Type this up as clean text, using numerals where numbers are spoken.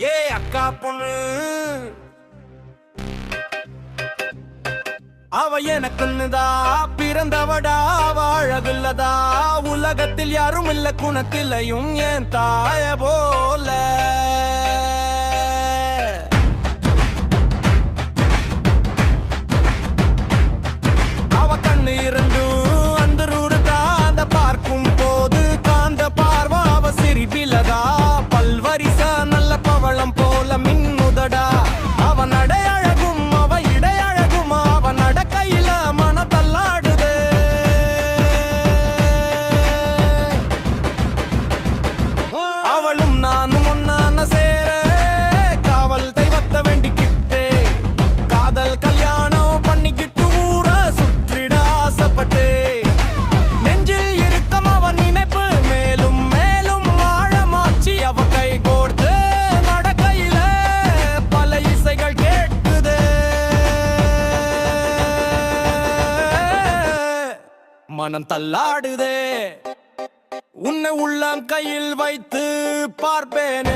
ஏ அக்கா பொண்ணு அவ எனக்குன்னுதா பிறந்தவடா அவ அழகுள்ளதா உலகத்தில் யாரும் இல்ல குணத்திலையும் என் தாய போல அவ கண்ணு இரண்டும் அந்த ரூடுதா அந்த பார்க்கும் போது காந்த பார்வா அவ சிரிப்பிலதா பல்வரிச நல்ல பவளம் போல மின்னுதடா அவன் அடையழகும் அவ இடையழகும் அவன் நடக்கையில மன தள்ளாடுதே அவளும் நானும் ஒன்னான சேர காவல் தெய்வத்தை வேண்டிக்கிட்டே காதல் கல்யாணம் பண்ணிக்கிட்டு ஊர சுற்றிட ஆசைப்பட்டே நெஞ்சில் இருக்கும் அவன் நினைப்பு மேலும் மேலும் ஆழமாச்சி அவ கை கோர்த்து நடக்கையில பல இசைகள் கேட்குதே மனம் தள்ளாடுதே உன்னை உள்ளம் கையில் வைத்து பார்ப்பேனே